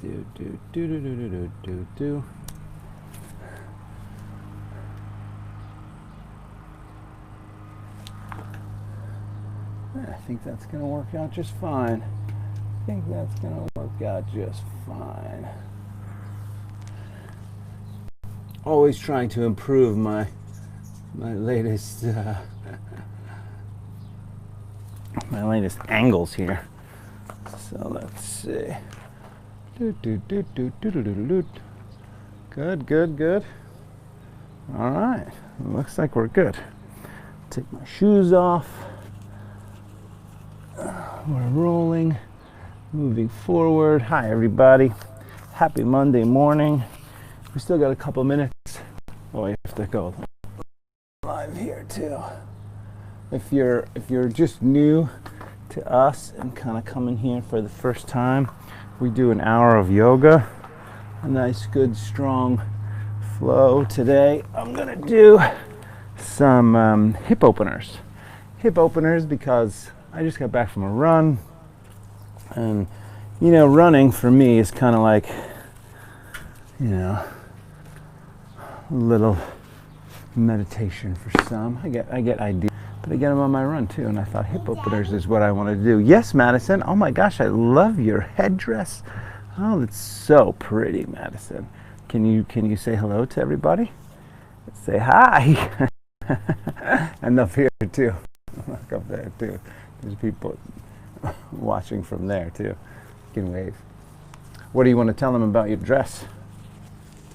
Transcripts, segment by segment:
Do do do do do do do do. I think that's gonna work out just fine. I think that's gonna work out just fine. Always trying to improve my latest my latest angles here. So let's see. Good, good, good. All right, looks like we're good. Take my shoes off. We're rolling, moving forward. Hi, everybody. Happy Monday morning. We still got a couple minutes. Oh, we have to go live here too. If you're just new to us and kind of coming here for the first time, we do an hour of yoga. A nice, good, strong flow. Today, I'm gonna do some hip openers. Hip openers because I just got back from a run, and you know, running for me is kind of like, you know, a little meditation for some. I get ideas, but I get them on my run too, and I thought hip openers is what I want to do. Yes, Madison. Oh my gosh, I love your headdress. Oh, it's so pretty, Madison. Can you say hello to everybody? Say hi. And up here too. Look up there too. There's people watching from there too. You can wave. What do you want to tell them about your dress?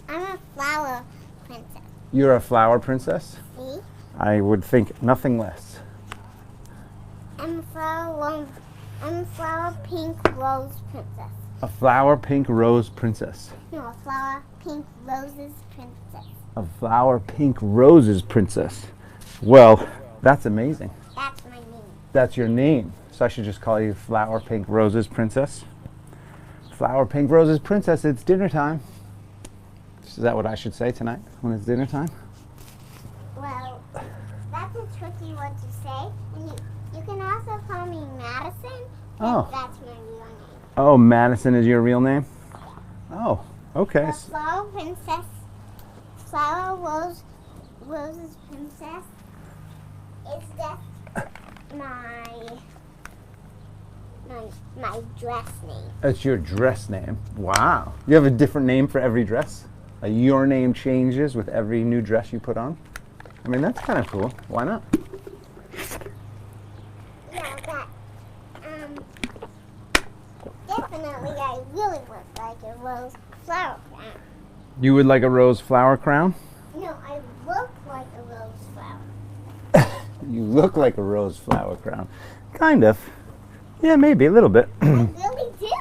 I'm a flower princess. You're a flower princess? See? I would think nothing less. I'm a flower pink rose princess. A flower pink rose princess. No, a flower pink roses princess. A flower pink roses princess. Well, that's amazing. That's my name. That's your name. So I should just call you Flower Pink Roses Princess. Flower Pink Roses Princess, it's dinner time. Is that what I should say tonight when it's dinner time? Well, that's a tricky one to say. And you can also call me Madison. Oh. That's my real name. Oh, Madison is your real name? Oh, okay. The flower princess, roses princess is just my dress name. That's your dress name. Wow. You have a different name for every dress? Like your name changes with every new dress you put on? I mean, that's kind of cool. Why not? Yeah, but definitely I really look like a rose flower crown. You would like a rose flower crown? No, I look like a rose flower. You look like a rose flower crown. Kind of. Yeah, maybe a little bit. I really do.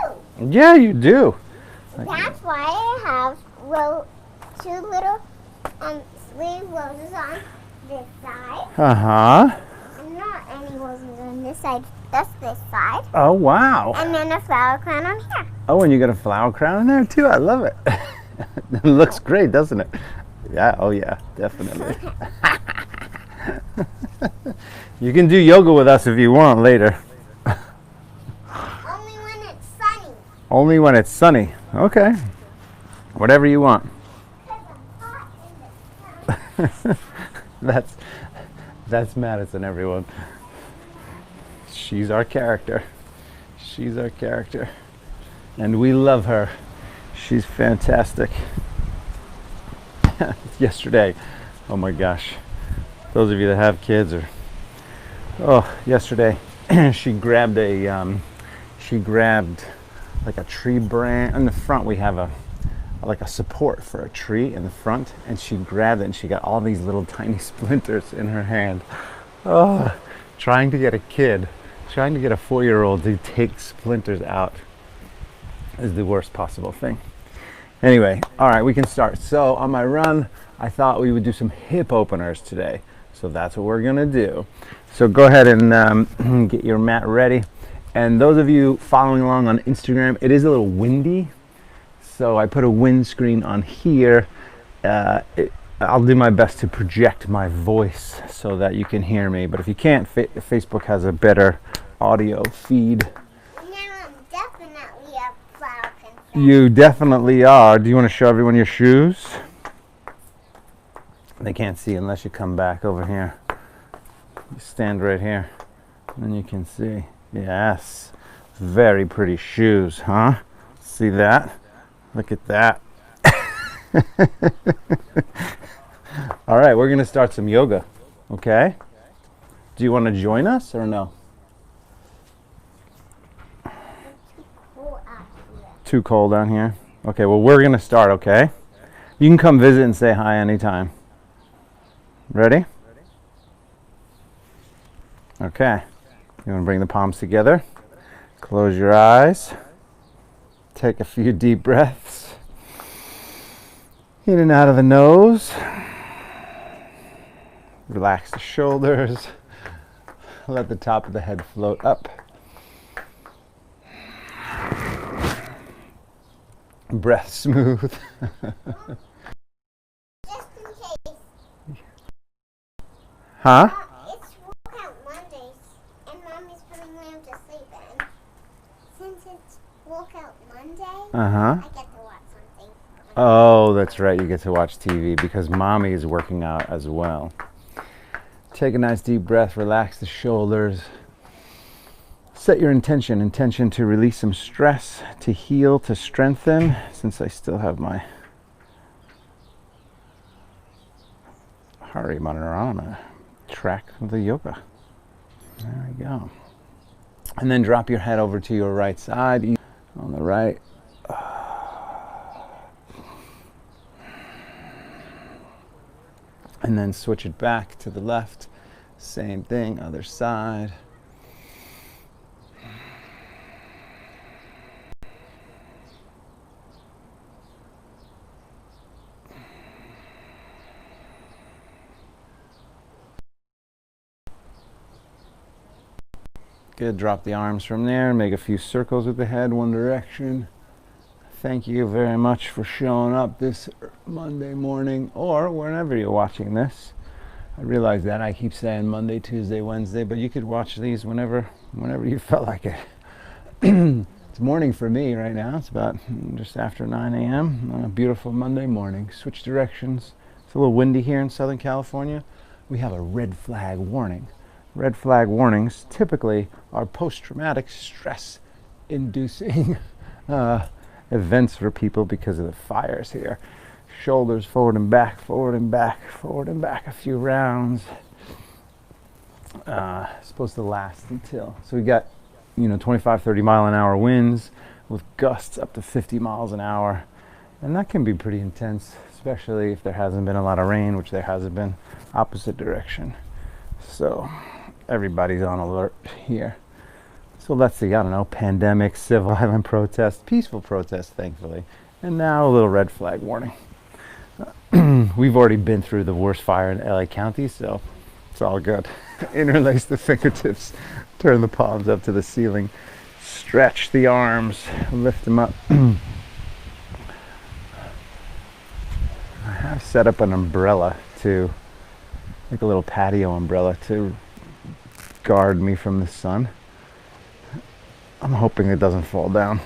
Yeah, you do. That's why I have two little three roses on this side. Uh-huh. And not any roses on this side, just this side. Oh, wow. And then a flower crown on here. Oh, and you got a flower crown in there too? I love it. It looks great, doesn't it? Yeah, oh yeah, definitely. You can do yoga with us if you want later. Only when it's sunny. Only when it's sunny. Okay. Whatever you want. 'Cause I'm hot in the sun. That's Madison, everyone. She's our character. She's our character. And we love her. She's fantastic. Yesterday, oh my gosh. Those of you that have kids yesterday she grabbed like a tree branch. In the front we have a support for a tree in the front, and she grabbed it and she got all these little tiny splinters in her hand. Oh, trying to get a 4-year-old to take splinters out is the worst possible thing. Anyway, all right, we can start. So on my run, I thought we would do some hip openers today. So that's what we're gonna do. So go ahead and get your mat ready. And those of you following along on Instagram, it is a little windy. So I put a windscreen on here. I'll do my best to project my voice so that you can hear me. But if you can't, Facebook has a better audio feed. Now I'm definitely a flower princess. You definitely are. Do you want to show everyone your shoes? They can't see unless you come back over here. You stand right here, and you can see. Yes. Very pretty shoes, huh? See that? Look at that. All right, we're going to start some yoga, okay? Do you want to join us or no? Too cold down here? Okay, well, we're going to start, okay? You can come visit and say hi anytime. Ready? Okay. You want to bring the palms together? Close your eyes. Take a few deep breaths. In and out of the nose. Relax the shoulders. Let the top of the head float up. Breath smooth. Just in case. Huh? It's workout Mondays, and Mommy's putting Lamb to sleep. And since it's workout Monday, I get to watch something. Oh, that's right. You get to watch TV because Mommy is working out as well. Take a nice deep breath. Relax the shoulders. Set your intention to release some stress, to heal, to strengthen, since I still have my heart rate monitor on, I track the yoga. There we go. And then drop your head over to your right side, on the right. And then switch it back to the left. Same thing, other side. Good, drop the arms from there, make a few circles with the head, one direction. Thank you very much for showing up this Monday morning, or whenever you're watching this. I realize that I keep saying Monday, Tuesday, Wednesday, but you could watch these whenever you felt like it. It's morning for me right now. It's about just after 9 a.m. on a beautiful Monday morning. Switch directions. It's a little windy here in Southern California. We have a red flag warning. Red flag warnings typically are post-traumatic stress inducing events for people because of the fires here. Shoulders forward and back, forward and back, forward and back a few rounds. Supposed to last until, so we got 25, 30 mile an hour winds with gusts up to 50 miles an hour, and that can be pretty intense, especially if there hasn't been a lot of rain, which there hasn't been. Opposite direction, so everybody's on alert here. So let's see, I don't know, pandemic, civil violent protest, peaceful protest, thankfully, and now a little red flag warning. We've already been through the worst fire in LA County, so it's all good. Interlace the fingertips, turn the palms up to the ceiling, stretch the arms, lift them up. I have set up an umbrella to, like a little patio umbrella to guard me from the sun. I'm hoping it doesn't fall down.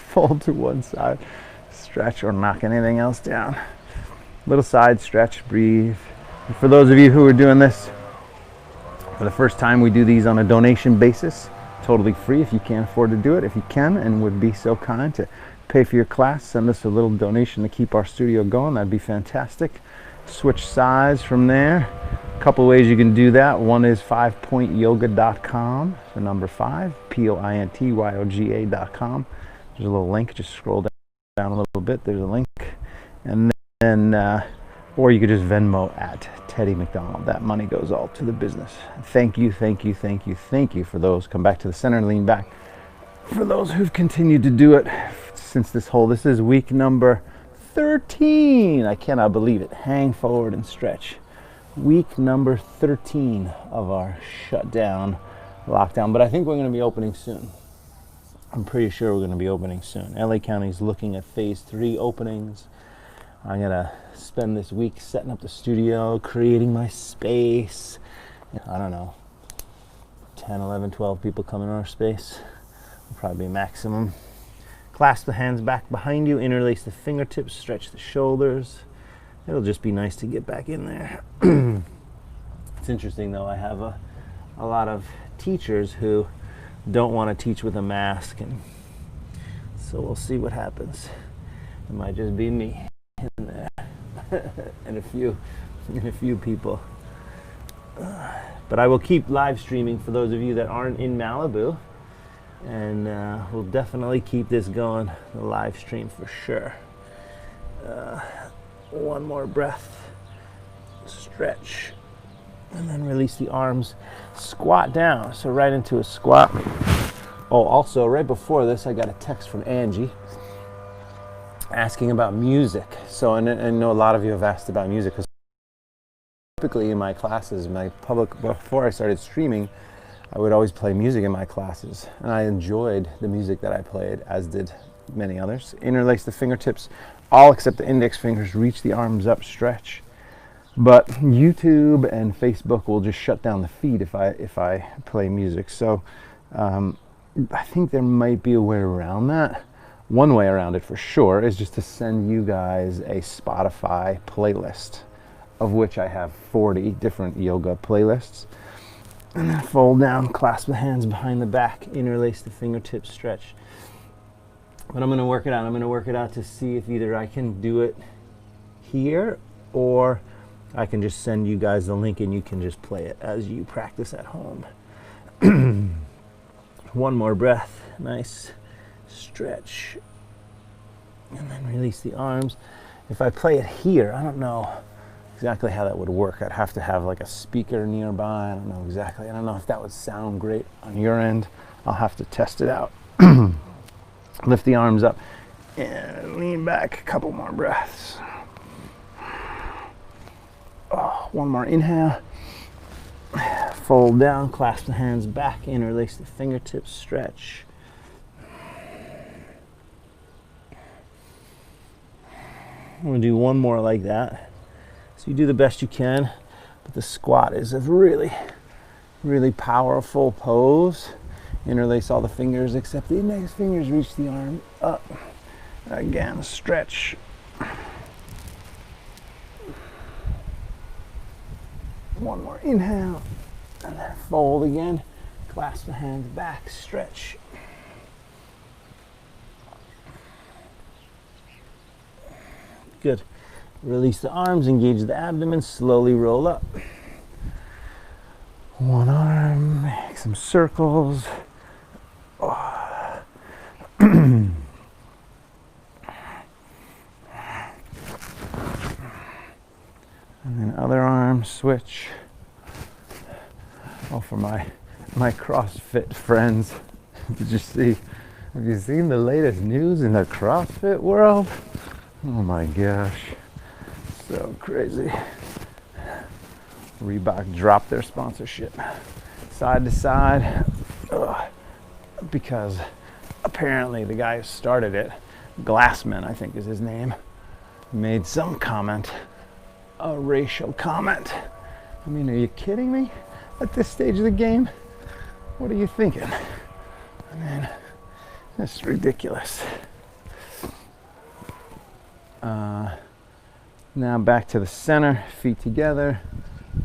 Fall to one side, stretch or knock anything else down. Little side stretch, breathe. And for those of you who are doing this for the first time, we do these on a donation basis, totally free if you can't afford to do it. If you can and would be so kind to pay for your class, send us a little donation to keep our studio going. That'd be fantastic. Switch sides from there. A couple ways you can do that. One is 5pointyoga.com, the number 5, pointyoga.com. There's a little link. Just scroll down a little bit. There's a link. And then, or you could just Venmo at Teddy McDonald. That money goes all to the business. Thank you, thank you, thank you, thank you for those. Come back to the center and lean back. For those who've continued to do it since this is week number 13. I cannot believe it. Hang forward and stretch. Week number 13 of our shutdown, lockdown. But I think we're going to be opening soon. I'm pretty sure we're going to be opening soon. LA County's looking at phase 3 openings. I'm going to spend this week setting up the studio, creating my space. I don't know, 10, 11, 12 people come in our space. Will probably be maximum. Clasp the hands back behind you, interlace the fingertips, stretch the shoulders. It'll just be nice to get back in there. It's interesting though, I have a lot of teachers who don't want to teach with a mask, and so we'll see what happens. It might just be me in there and a few people. But I will keep live streaming for those of you that aren't in Malibu, and we'll definitely keep this going, the live stream for sure. One more breath, stretch, and then release the arms. Squat down, so right into a squat. Oh, also right before this, I got a text from Angie asking about music. So I know a lot of you have asked about music, because typically in my classes, before I started streaming, I would always play music in my classes, and I enjoyed the music that I played, as did many others. Interlace the fingertips, all except the index fingers, reach the arms up, stretch. But YouTube and Facebook will just shut down the feed if I play music. So I think there might be a way around that. One way around it for sure is just to send you guys a Spotify playlist, of which I have 40 different yoga playlists. And then fold down, clasp the hands behind the back, interlace the fingertips, stretch. But I'm going to work it out. I'm going to work it out to see if either I can do it here, or I can just send you guys the link and you can just play it as you practice at home. One more breath. Nice stretch. And then release the arms. If I play it here, I don't know exactly how that would work. I'd have to have like a speaker nearby. I don't know exactly. I don't know if that would sound great on your end. I'll have to test it out. Lift the arms up and lean back. A couple more breaths. Oh, one more inhale. Fold down, clasp the hands back, interlace the fingertips, stretch. I'm going to do one more like that. So you do the best you can, but the squat is a really, really powerful pose. Interlace all the fingers except the index fingers, reach the arm up. Again, stretch. One more inhale, and then fold again. Clasp the hands back, stretch. Good. Release the arms, engage the abdomen, slowly roll up. One arm, make some circles. Oh. And then other arm, switch. Oh, for my CrossFit friends, did you see? Have you seen the latest news in the CrossFit world? Oh my gosh, so crazy. Reebok dropped their sponsorship side to side. Because apparently the guy who started it, Glassman, I think is his name, made some comment, a racial comment. I mean, are you kidding me? At this stage of the game? What are you thinking? I mean, it's ridiculous. Now back to the center, feet together,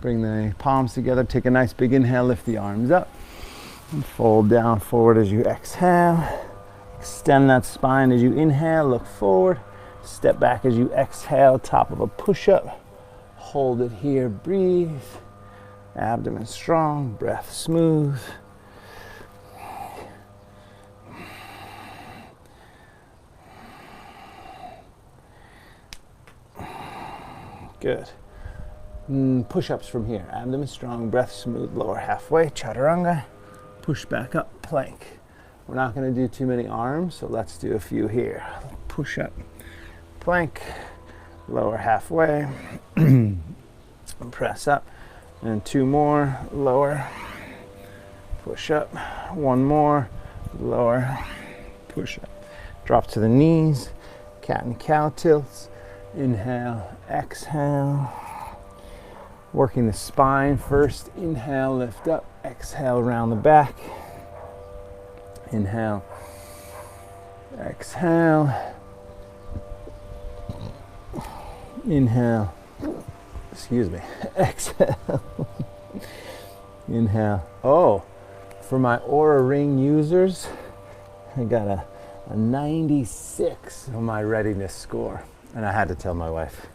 bring the palms together, take a nice big inhale, lift the arms up, and fold down forward as you exhale. Extend that spine as you inhale, look forward, step back as you exhale, top of a push-up. Hold it here, breathe. Abdomen strong, breath smooth. Good. Push-ups from here. Abdomen strong, breath smooth, lower halfway, chaturanga. Push back up, plank. We're not going to do too many arms, so let's do a few here. Push up, plank, lower halfway, press up, and two more, lower, push up, one more, lower, push up. Drop to the knees, cat and cow tilts. Inhale, exhale. Working the spine first. Inhale, lift up. Exhale, round the back. Inhale. Exhale. Inhale. Excuse me. Exhale. Inhale. Oh, for my Aura Ring users, I got a 96 on my readiness score. And I had to tell my wife.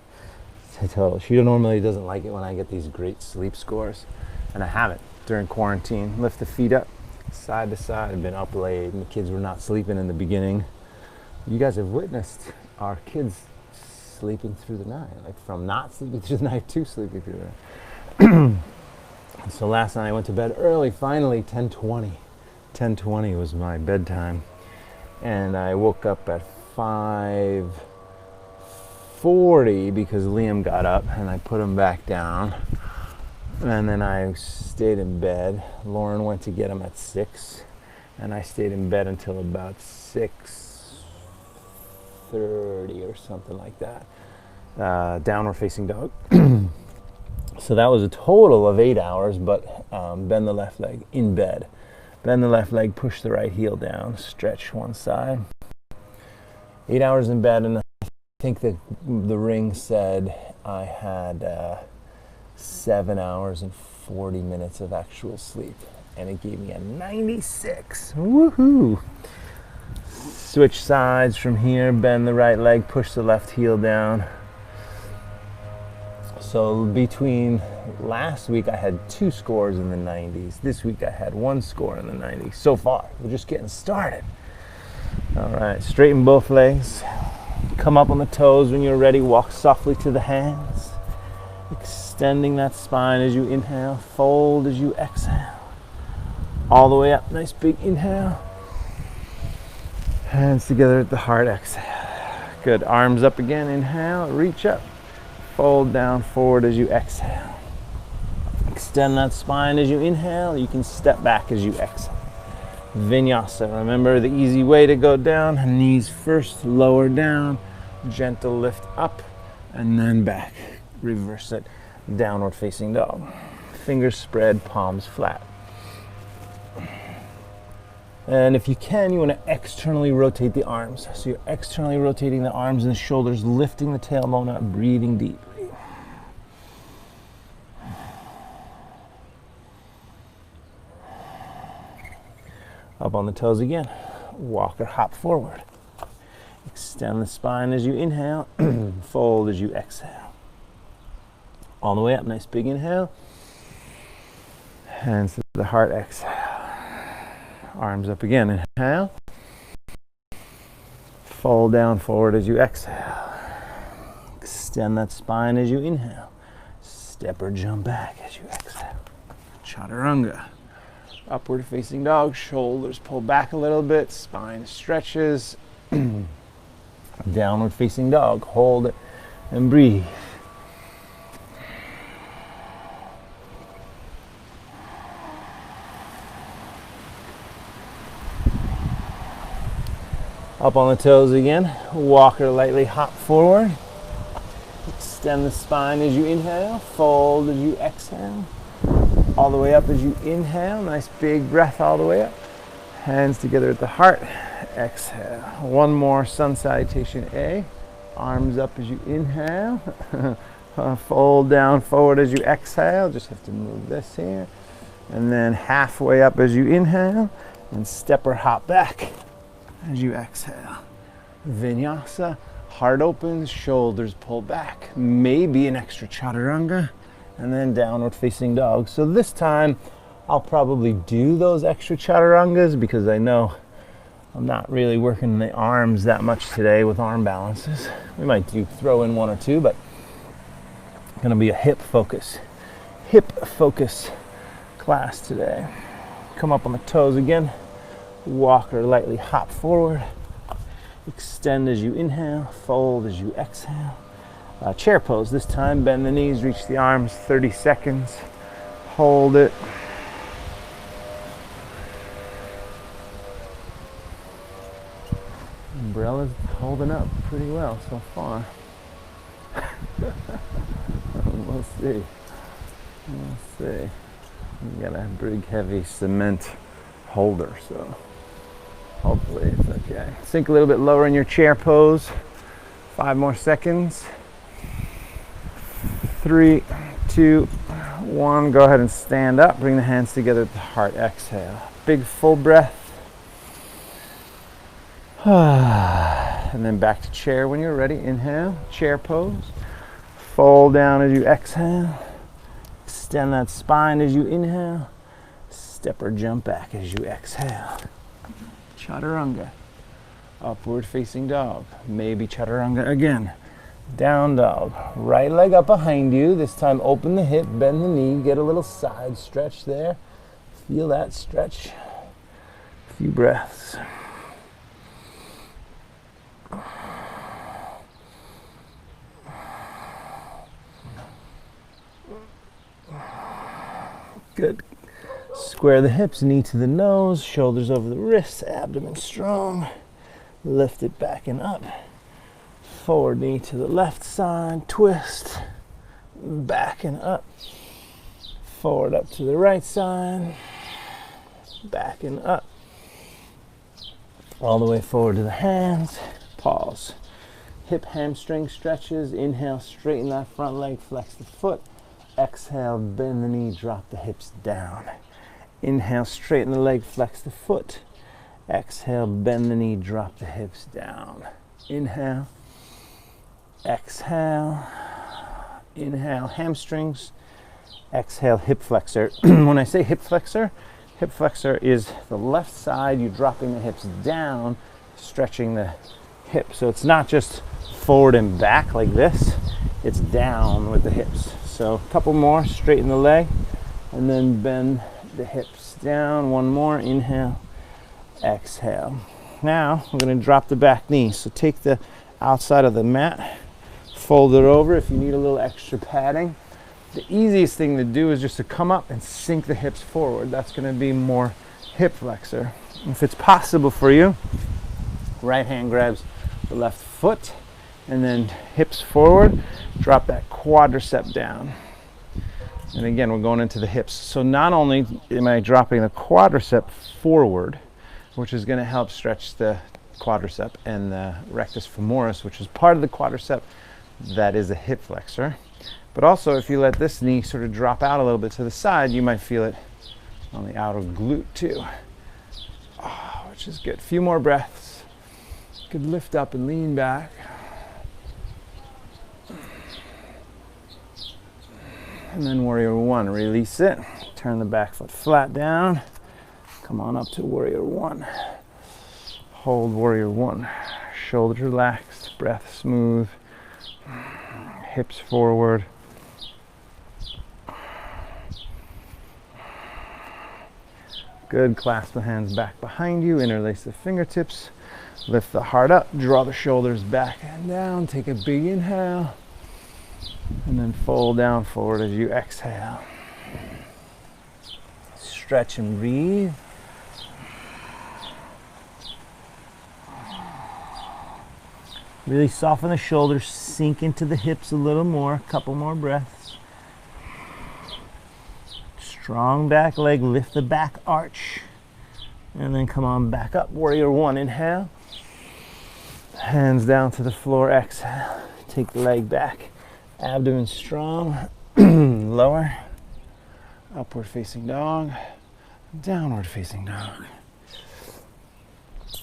I told her, she normally doesn't like it when I get these great sleep scores. And I haven't during quarantine. Lift the feet up, side to side. I've been up late and the kids were not sleeping in the beginning. You guys have witnessed our kids sleeping through the night. Like from not sleeping through the night to sleeping through the night. So last night I went to bed early, finally, 10:20. 10:20 was my bedtime. And I woke up at 5:40 because Liam got up and I put him back down. And then I stayed in bed. Lauren went to get him at 6. And I stayed in bed until about 6:30 or something like that. Downward facing dog. So that was a total of 8 hours, but bend the left leg in bed. Bend the left leg, push the right heel down, stretch one side. 8 hours in bed, and I think that the ring said I had 7 hours and 40 minutes of actual sleep, and it gave me a 96. Woohoo! Switch sides from here, bend the right leg, push the left heel down. So between last week I had 2 scores in the 90s. This week I had 1 score in the 90s. So far, we're just getting started. All right, straighten both legs. Come up on the toes when you're ready. Walk softly to the hands. Extending that spine as you inhale. Fold as you exhale. All the way up. Nice big inhale. Hands together at the heart. Exhale. Good. Arms up again. Inhale. Reach up. Fold down forward as you exhale. Extend that spine as you inhale. You can step back as you exhale. Vinyasa. Remember the easy way to go down. Knees first, lower down. Gentle lift up and then back. Reverse it. Downward facing dog. Fingers spread, palms flat. And if you can, you want to externally rotate the arms. So you're externally rotating the arms and the shoulders, lifting the tailbone up, breathing deeply. Up on the toes again. Walk or hop forward. Extend the spine as you inhale. Fold as you exhale. All the way up. Nice big inhale. Hands to the heart. Exhale. Arms up again. Inhale. Fold down forward as you exhale. Extend that spine as you inhale. Step or jump back as you exhale. Chaturanga. Upward facing dog. Shoulders pull back a little bit. Spine stretches. Downward facing dog. Hold it and breathe. Up on the toes again. Walk or lightly hop forward. Extend the spine as you inhale. Fold as you exhale. All the way up as you inhale. Nice big breath all the way up. Hands together at the heart. Exhale. One more sun salutation A. Arms up as you inhale. Fold down forward as you exhale. Just have to move this here. And then halfway up as you inhale. And step or hop back as you exhale. Vinyasa, heart opens, shoulders pull back. Maybe an extra chaturanga, and then downward facing dog. So this time, I'll probably do those extra chaturangas because I know I'm not really working the arms that much today with arm balances. We might throw in 1 or 2, but it's gonna be a hip focus class today. Come up on the toes again. Walk or lightly hop forward. Extend as you inhale. Fold as you exhale. Chair pose this time. Bend the knees, reach the arms. 30 seconds. Hold it. Umbrella's holding up pretty well so far. We'll see. We'll see. You got a big, heavy cement holder, so Hopefully it's okay. Sink a little bit lower in your chair pose. 5 more seconds. 3, 2, 1. Go ahead and stand up. Bring the hands together at the heart. Exhale. Big full breath. And then back to chair when you're ready. Inhale, chair pose. Fold down as you exhale. Extend that spine as you inhale. Step or jump back as you exhale. Chaturanga. Upward facing dog. Maybe chaturanga again. Down dog. Right leg up behind you. This time open the hip, bend the knee, get a little side stretch there. Feel that stretch. A few breaths. Good. Square the hips, knee to the nose, shoulders over the wrists, abdomen strong. Lift it back and up. Forward knee to the left side, twist. Back and up. Forward up to the right side. Back and up. All the way forward to the hands. Pause. Hip hamstring stretches. Inhale, straighten that front leg, flex the foot. Exhale, bend the knee, drop the hips down. Inhale, straighten the leg, flex the foot. Exhale, bend the knee, drop the hips down. Inhale. Exhale. Inhale, hamstrings. Exhale, hip flexor. When I say hip flexor is the left side, you're dropping the hips down, stretching the hips. So it's not just forward and back like this, it's down with the hips. So a couple more, straighten the leg, and then bend the hips down. One more, inhale, exhale. Now we're going to drop the back knee. So take the outside of the mat, fold it over if you need a little extra padding. The easiest thing to do is just to come up and sink the hips forward. That's going to be more hip flexor. If it's possible for you, right hand grabs the left foot, and then hips forward, drop that quadricep down. And again, we're going into the hips. So not only am I dropping the quadricep forward, which is going to help stretch the quadricep and the rectus femoris, which is part of the quadricep that is a hip flexor. But also, if you let this knee sort of drop out a little bit to the side, you might feel it on the outer glute too, which is good. A few more breaths. You could lift up and lean back. And then warrior one, release it. Turn the back foot flat down. Come on up to warrior one. Hold warrior one. Shoulders relaxed, breath smooth. Hips forward. Good, clasp the hands back behind you, interlace the fingertips. Lift the heart up, draw the shoulders back and down. Take a big inhale. And then fold down forward as you exhale. Stretch and breathe. Really soften the shoulders, sink into the hips a little more. A couple more breaths. Strong back leg, lift the back arch. And then come on back up. Warrior one, inhale. Hands down to the floor, exhale. Take the leg back. Abdomen strong, lower, upward facing dog, downward facing dog.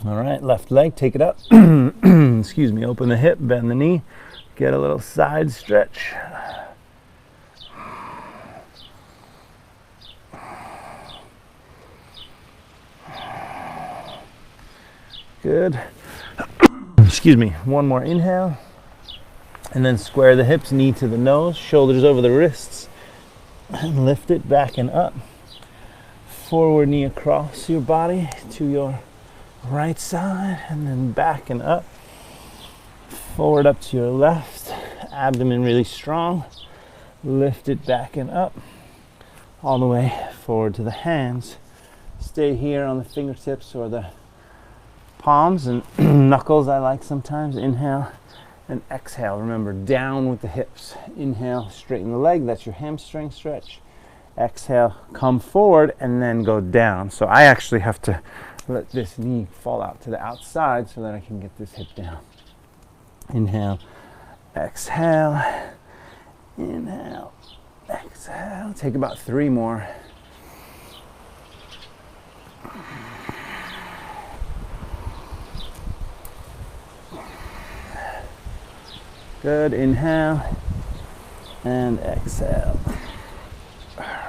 All right, left leg, take it up. Excuse me, open the hip, bend the knee, get a little side stretch. Good. Excuse me, one more inhale. And then square the hips, knee to the nose, shoulders over the wrists, and lift it back and up. Forward knee across your body to your right side, and then back and up. Forward up to your left, abdomen really strong. Lift it back and up, all the way forward to the hands. Stay here on the fingertips or the palms and knuckles, I like sometimes. Inhale. And exhale, remember, down with the hips. Inhale, straighten the leg, that's your hamstring stretch. Exhale, come forward and then go down. So I actually have to let this knee fall out to the outside so that I can get this hip down. Inhale, exhale, inhale, exhale. Take about 3 more. Good, inhale and exhale.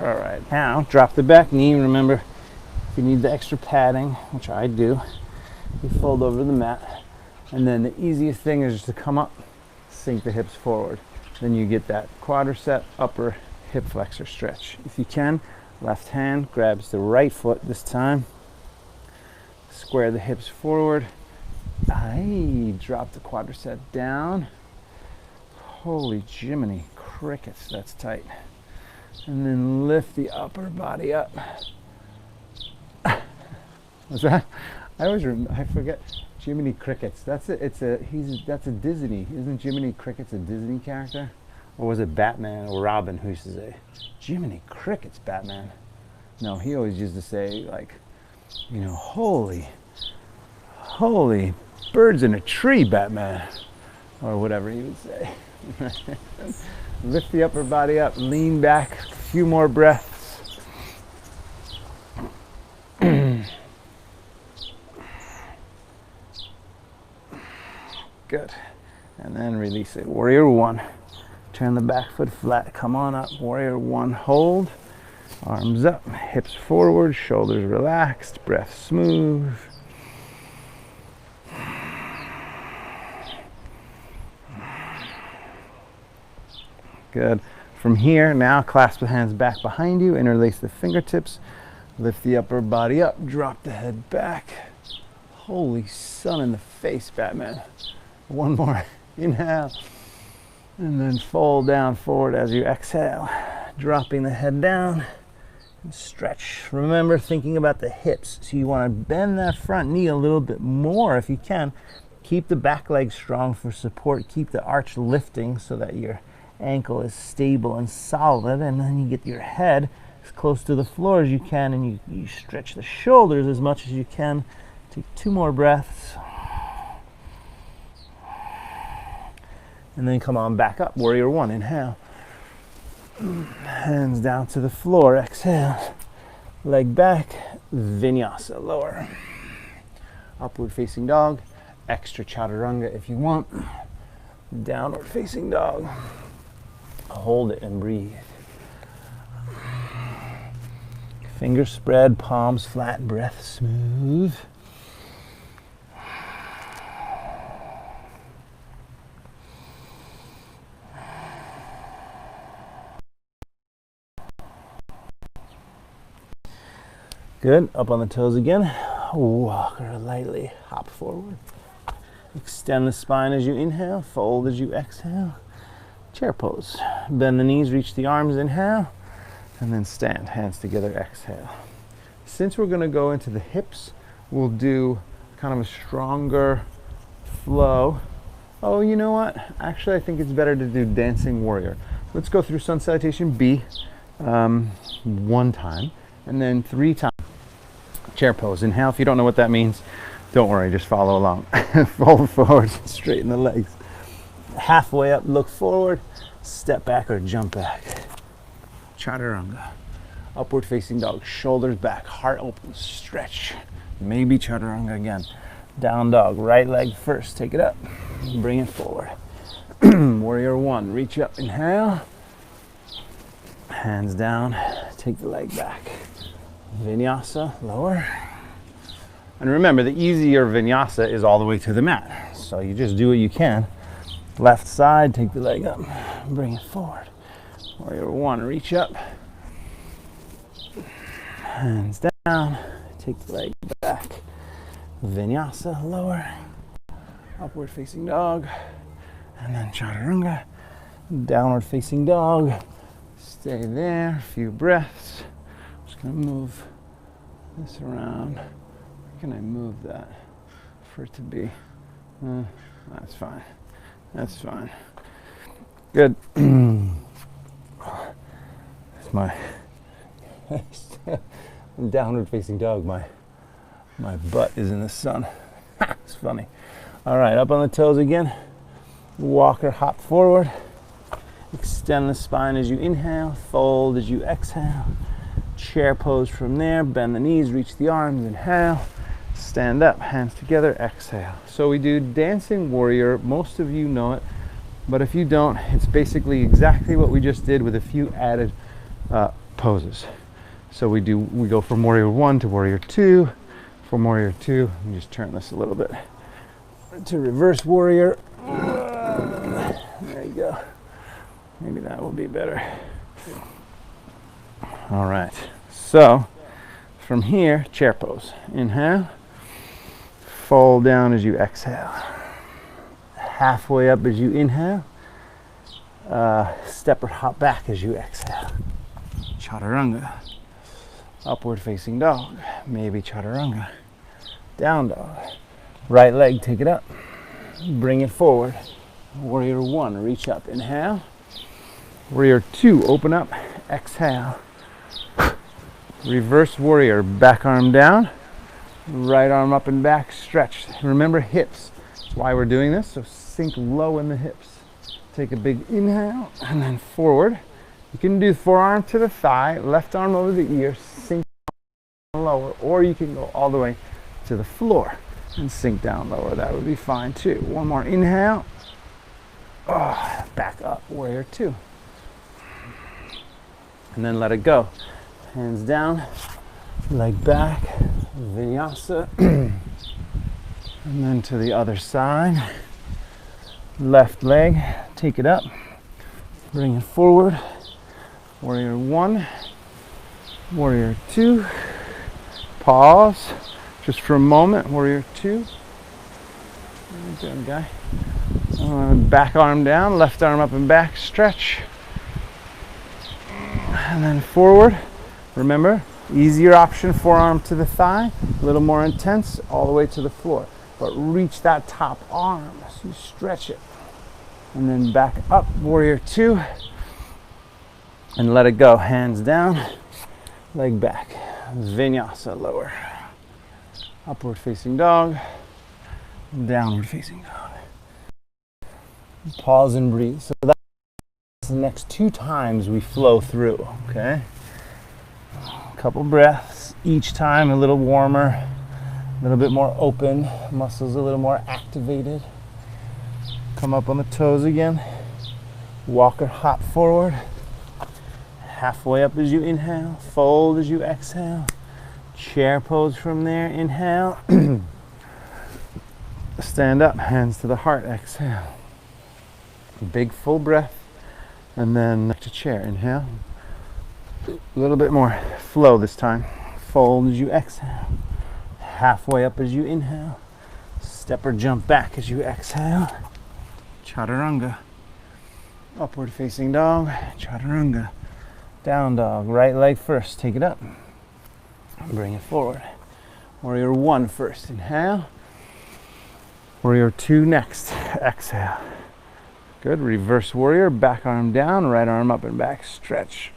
All right, now drop the back knee. Remember, if you need the extra padding, which I do, you fold over the mat. And then the easiest thing is just to come up, sink the hips forward. Then you get that quadricep upper hip flexor stretch. If you can, left hand grabs the right foot this time. Square the hips forward. Drop the quadricep down. Holy Jiminy crickets, that's tight. And then lift the upper body up. What's that? I forget. Jiminy Crickets. That's a Disney. Isn't Jiminy Crickets a Disney character? Or was it Batman or Robin who used to say, Jiminy Crickets, Batman? No, he always used to say, like, you know, holy birds in a tree, Batman. Or whatever he would say. Lift the upper body up, lean back, a few more breaths. Good. And then release it. Warrior 1. Turn the back foot flat. Come on up. Warrior 1. Hold. Arms up. Hips forward. Shoulders relaxed. Breath smooth. Good. From here, now clasp the hands back behind you. Interlace the fingertips. Lift the upper body up. Drop the head back. Holy sun in the face, Batman. 1 more. Inhale. And then fold down forward as you exhale. Dropping the head down. And stretch. Remember, thinking about the hips. So you want to bend that front knee a little bit more if you can. Keep the back leg strong for support. Keep the arch lifting so that your ankle is stable and solid. And then you get your head as close to the floor as you can. And you stretch the shoulders as much as you can. Take 2 more breaths. And then come on back up. Warrior 1. Inhale. Hands down to the floor. Exhale. Leg back. Vinyasa. Lower. Upward facing dog. Extra chaturanga if you want. Downward facing dog. Hold it and breathe. Fingers spread. Palms flat. Breath smooth. Good. Up on the toes again. Walk or lightly hop forward. Extend the spine as you inhale. Fold as you exhale. Chair pose. Bend the knees, reach the arms, inhale. And then stand. Hands together, exhale. Since we're going to go into the hips, we'll do kind of a stronger flow. Oh, you know what? Actually, I think it's better to do Dancing Warrior. Let's go through Sun Salutation B 1 time. And then 3 times. Chair pose. Inhale. If you don't know what that means, don't worry, just follow along. Fold forward, straighten the legs. Halfway up, look forward, step back or jump back. Chaturanga. Upward facing dog, shoulders back, heart open, stretch. Maybe chaturanga again. Down dog, right leg first, take it up, bring it forward. Warrior 1, reach up, inhale. Hands down, take the leg back. Vinyasa, lower. And remember, the easier vinyasa is all the way to the mat. So you just do what you can. Left side, take the leg up, bring it forward. Warrior 1, reach up. Hands down, take the leg back. Vinyasa, lower. Upward facing dog. And then chaturanga. Downward facing dog. Stay there, a few breaths. Just gonna move this around. Where can I move that for it to be? That's fine. That's fine. Good. It's my downward facing dog. My My butt is in the sun. It's funny. All right, up on the toes again. Walk or hop forward. Extend the spine as you inhale. Fold as you exhale. Chair pose from there. Bend the knees, reach the arms. Inhale. Stand up, hands together, exhale. So we do dancing warrior. Most of you know it, but if you don't, it's basically exactly what we just did with a few added poses. So we go from warrior 1 to warrior 2. From warrior 2, let me just turn this a little bit to reverse warrior. There you go. Maybe that will be better. All right. So from here, chair pose. Inhale. Fold down as you exhale. Halfway up as you inhale. Step or hop back as you exhale. Chaturanga. Upward facing dog. Maybe chaturanga. Down dog. Right leg, take it up. Bring it forward. Warrior 1, reach up. Inhale. Warrior 2, open up. Exhale. Reverse warrior. Back arm down. Right arm up and back, stretch. Remember hips. That's why we're doing this. So sink low in the hips. Take a big inhale and then forward. You can do forearm to the thigh, left arm over the ear, sink lower, or you can go all the way to the floor and sink down lower. That would be fine too. One more inhale. Oh, back up, warrior 2. And then let it go. Hands down, leg back. Vinyasa. And then to the other side. Left leg, take it up. Bring it forward. Warrior 1. Warrior 2. Pause. Just for a moment. Warrior 2. What are you doing, guy? Back arm down. Left arm up and back. Stretch. And then forward. Remember, easier option, forearm to the thigh, a little more intense, all the way to the floor. But reach that top arm, so you stretch it. And then back up, warrior 2. And let it go, hands down, leg back. Vinyasa, lower. Upward facing dog, downward facing dog. Pause and breathe. So that's the next 2 times we flow through, okay? Couple breaths, each time a little warmer, a little bit more open, muscles a little more activated. Come up on the toes again. Walk or hop forward. Halfway up as you inhale, fold as you exhale. Chair pose from there, inhale. Stand up, hands to the heart, exhale. Big full breath, and then to chair, inhale. A little bit more flow this time. Fold as you exhale. Halfway up as you inhale. Step or jump back as you exhale. Chaturanga. Upward facing dog. Chaturanga. Down dog. Right leg first. Take it up. Bring it forward. Warrior 1 first. Inhale. Warrior 2 next. Exhale. Good. Reverse warrior. Back arm down. Right arm up and back. Stretch.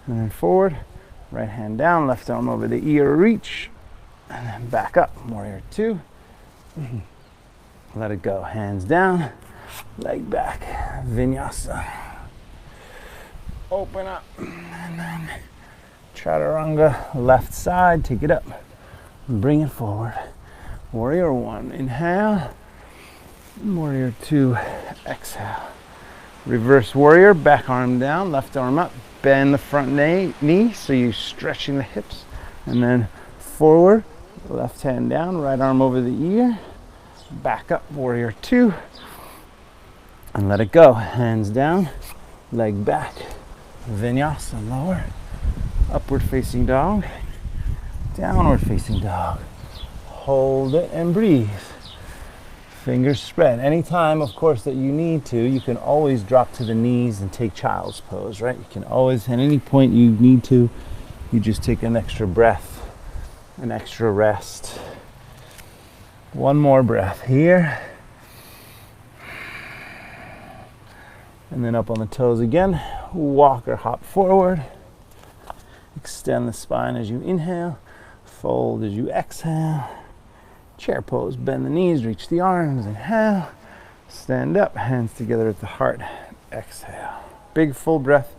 And then forward, right hand down, left arm over the ear, reach, and then back up, warrior 2. Let it go, hands down, leg back, vinyasa. Open up, and then chaturanga, left side, take it up, bring it forward. Warrior 1, inhale, warrior 2, exhale. Reverse warrior, back arm down, left arm up. Bend the front knee, so you're stretching the hips. And then forward, left hand down, right arm over the ear. Back up, warrior 2. And let it go. Hands down, leg back. Vinyasa, lower. Upward facing dog. Downward facing dog. Hold it and breathe. Fingers spread. Anytime, of course, that you need to, you can always drop to the knees and take child's pose, right? You can always, at any point you need to, you just take an extra breath, an extra rest. One more breath here. And then up on the toes again. Walk or hop forward. Extend the spine as you inhale. Fold as you exhale. Chair pose, bend the knees, reach the arms, inhale. Stand up, hands together at the heart, exhale. Big full breath.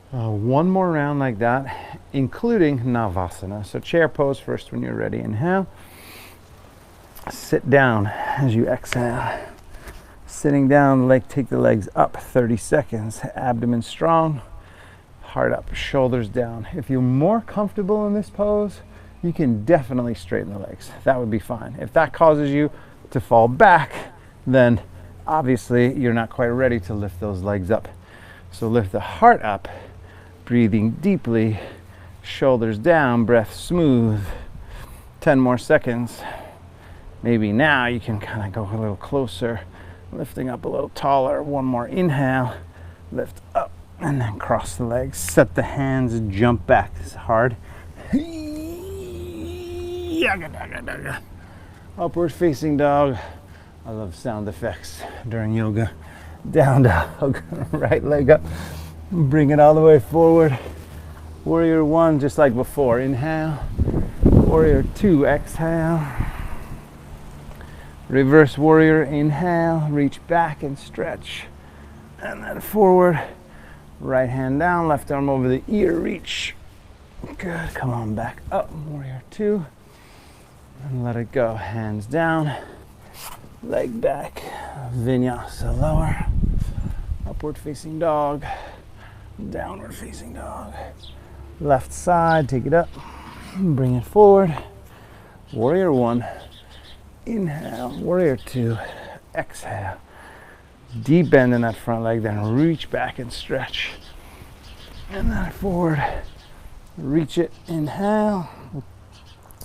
One more round like that, including Navasana. So chair pose first when you're ready. Inhale. Sit down as you exhale. Sitting down, take the legs up 30 seconds. Abdomen strong, heart up, shoulders down. If you're more comfortable in this pose, you can definitely straighten the legs. That would be fine. If that causes you to fall back, then obviously you're not quite ready to lift those legs up. So lift the heart up, breathing deeply, shoulders down, breath smooth. 10 more seconds. Maybe now you can kind of go a little closer, lifting up a little taller. One more inhale, lift up, and then cross the legs. Set the hands, jump back. This is hard. Upward facing dog. I love sound effects during yoga. Down dog, right leg up. Bring it all the way forward. Warrior one, just like before. Inhale. Warrior two, exhale. Reverse warrior, inhale. Reach back and stretch. And then forward. Right hand down, left arm over the ear, reach. Good, come on back up. Warrior two. And let it go. Hands down. Leg back. Vinyasa lower. Upward facing dog. Downward facing dog. Left side, take it up. Bring it forward. Warrior one. Inhale. Warrior two. Exhale. Deep bend in that front leg, then reach back and stretch. And then forward. Reach it. Inhale.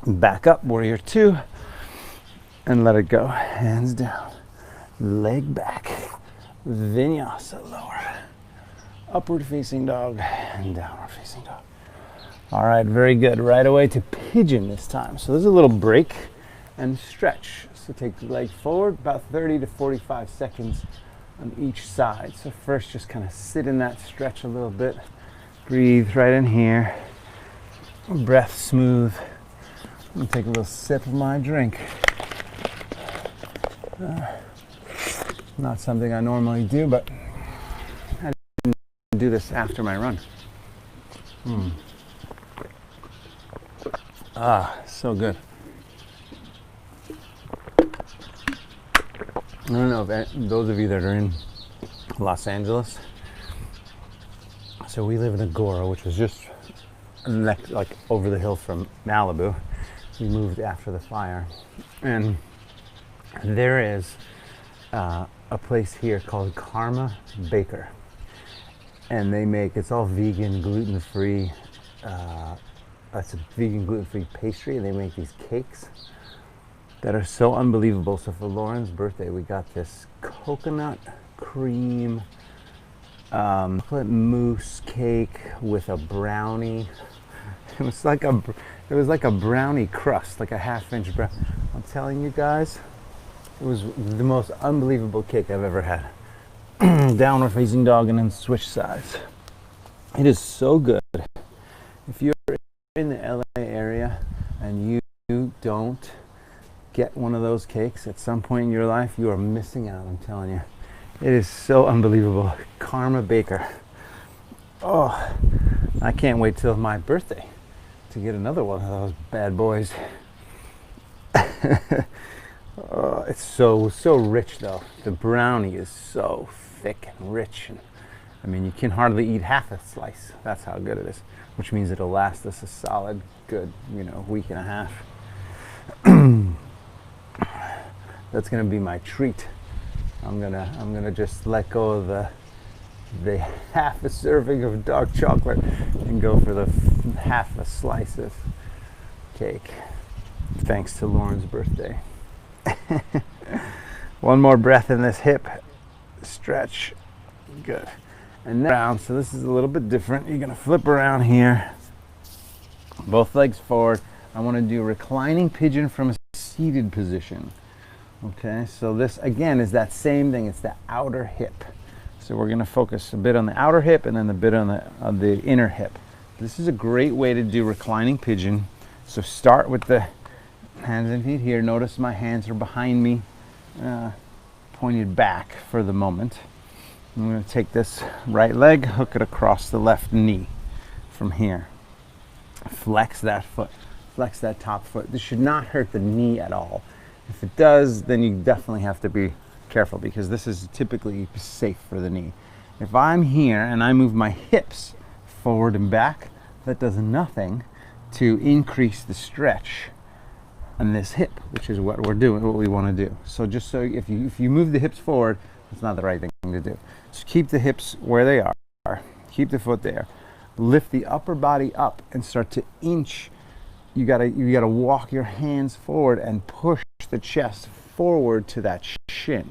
Back up. Warrior two. And let it go. Hands down. Leg back. Vinyasa lower. Upward facing dog and downward facing dog. All right, very good. Right away to pigeon this time. So there's a little break and stretch. So take the leg forward, about 30 to 45 seconds on each side. So first just kind of sit in that stretch a little bit. Breathe right in here. Breath smooth. I'm gonna take a little sip of my drink. Not something I normally do, but I didn't do this after my run. So good. I don't know if those of you that are in Los Angeles. So we live in Agora, which was just like over the hill from Malibu. We moved after the fire, and there is a place here called Karma Baker, and they make, it's all vegan, gluten-free. It's a vegan, gluten-free pastry, and they make these cakes that are so unbelievable. So for Lauren's birthday, we got this coconut cream chocolate mousse cake with a brownie. It was like a brownie crust, like a half-inch brownie. I'm telling you guys, it was the most unbelievable cake I've ever had. Downward facing dog and then switch sides. It is so good. If you're in the LA area and you don't get one of those cakes at some point in your life, you are missing out, I'm telling you. It is so unbelievable. Karma Baker. Oh, I can't wait till my birthday to get another one of those bad boys. Oh, it's so rich though. The brownie is so thick and rich, and I mean you can hardly eat half a slice. That's how good it is, which means it'll last us a solid good, week and a half. That's gonna be my treat. I'm gonna just let go of the half a serving of dark chocolate and go for the half a slice of cake, thanks to Lauren's birthday. One more breath in this hip stretch. Good. And then around, so this is a little bit different. You're gonna flip around here, both legs forward. I want to do reclining pigeon from a seated position. Okay, so this again is that same thing. It's the outer hip. So we're going to focus a bit on the outer hip and then a bit on the inner hip. This is a great way to do reclining pigeon. So start with the hands and feet here. Notice my hands are behind me, pointed back for the moment. I'm going to take this right leg, hook it across the left knee from here. Flex that foot, flex that top foot. This should not hurt the knee at all. If it does, then you definitely have to be careful because this is typically safe for the knee. If I'm here and I move my hips forward and back, that does nothing to increase the stretch on this hip, which is what we're doing, what we want to do. So just so if you move the hips forward, it's not the right thing to do. So keep the hips where they are, keep the foot there. Lift the upper body up and start to inch. You gotta walk your hands forward and push the chest forward to that shin.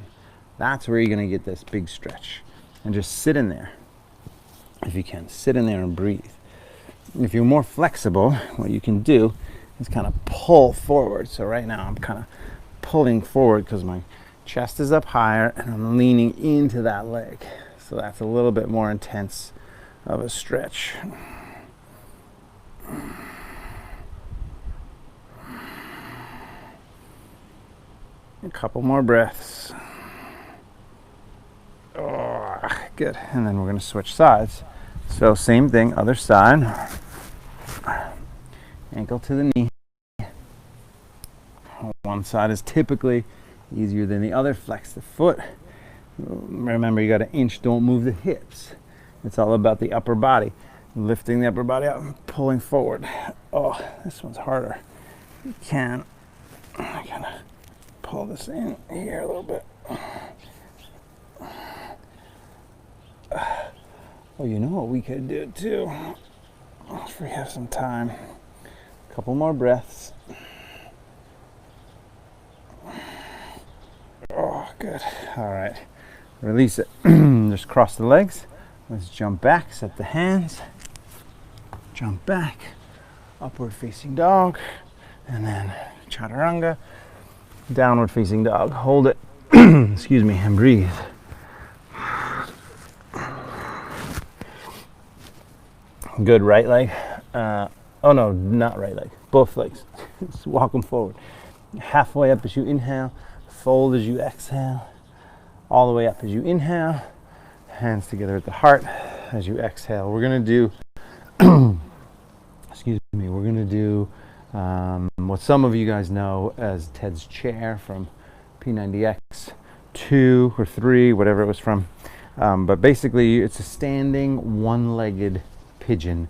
That's where you're gonna get this big stretch. And just sit in there. If you can, sit in there and breathe. If you're more flexible, what you can do is kind of pull forward. So right now I'm kind of pulling forward because my chest is up higher and I'm leaning into that leg. So that's a little bit more intense of a stretch. A couple more breaths. Oh, good. And then we're going to switch sides. So same thing, other side. Ankle to the knee. One side is typically easier than the other. Flex the foot. Remember, you got to inch, don't move the hips. It's all about the upper body. Lifting the upper body up and pulling forward. Oh, this one's harder. You can kind of pull this in here a little bit. Oh, you know what we could do too? If we have some time. A couple more breaths. Oh, good. All right. Release it. Just cross the legs. Let's jump back. Set the hands. Jump back. Upward facing dog. And then chaturanga. Downward facing dog. Hold it. Excuse me. And breathe. Good. Right leg. Oh no, not right leg. Both legs. Just walk them forward. Halfway up as you inhale. Fold as you exhale. All the way up as you inhale. Hands together at the heart as you exhale. We're going to do, excuse me, we're going to do what some of you guys know as Ted's chair from P90X 2 or 3, whatever it was from. But basically, it's a standing one-legged pigeon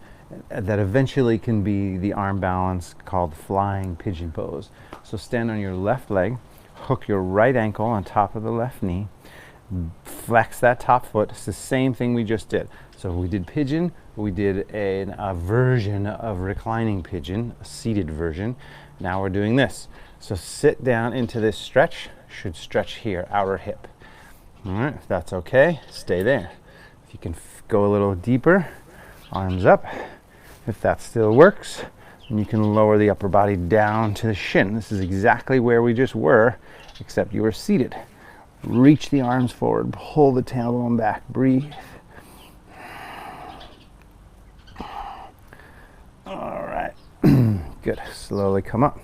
that eventually can be the arm balance called flying pigeon pose. So stand on your left leg, hook your right ankle on top of the left knee, flex that top foot. It's the same thing we just did. So we did pigeon, we did a version of reclining pigeon, a seated version. Now we're doing this. So sit down into this stretch, should stretch here, outer hip. All right, if that's okay, stay there. If you can go a little deeper, arms up. If that still works, then you can lower the upper body down to the shin. This is exactly where we just were, except you were seated. Reach the arms forward, pull the tailbone back, breathe. All right, good. Slowly come up.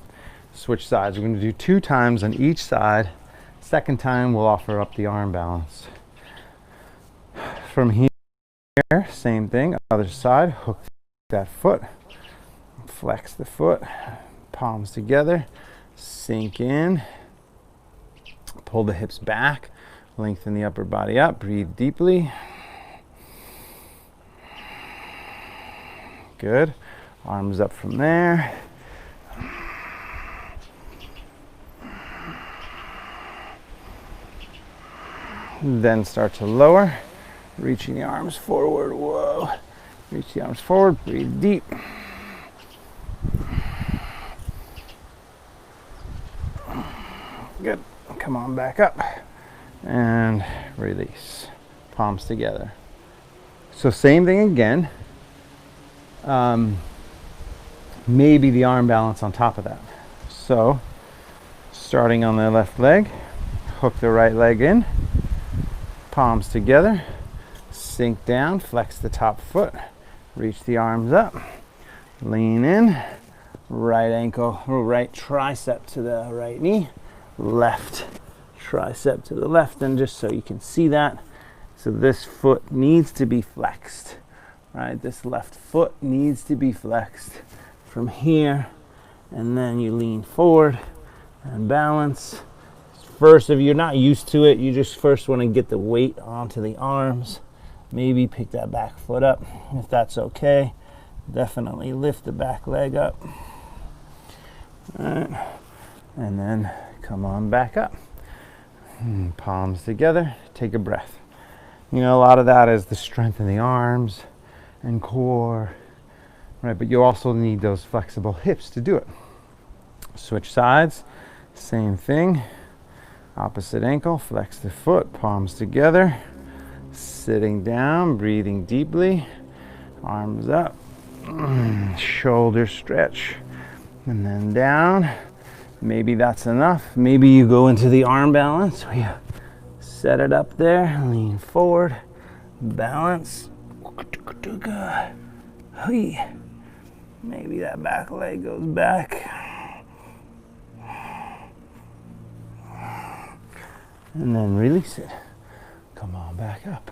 Switch sides. We're going to do 2 times on each side. Second time, we'll offer up the arm balance. From here, same thing, other side, hook that foot, flex the foot, palms together, sink in, pull the hips back, lengthen the upper body up, breathe deeply. Good. Arms up from there. Then start to lower, reaching the arms forward. Whoa. Reach the arms forward, breathe deep. Good. Come on back up and release. Palms together. So same thing again. Maybe the arm balance on top of that. So starting on the left leg, hook the right leg in, palms together, sink down, flex the top foot, reach the arms up, lean in, right ankle, or right tricep to the right knee, left tricep to the left, and just so you can see that. So this foot needs to be flexed, right? This left foot needs to be flexed from here, and then you lean forward and balance. First, if you're not used to it, you just first want to get the weight onto the arms. Maybe pick that back foot up if that's okay. Definitely lift the back leg up. All right. And then come on back up. Palms together, take a breath. You know, a lot of that is the strength in the arms and core, right? But you also need those flexible hips to do it. Switch sides, same thing. Opposite ankle, flex the foot, palms together. Sitting down, breathing deeply. Arms up, shoulder stretch, and then down. Maybe that's enough. Maybe you go into the arm balance. We set it up there, lean forward, balance. Maybe that back leg goes back. And then release it. Come on back up.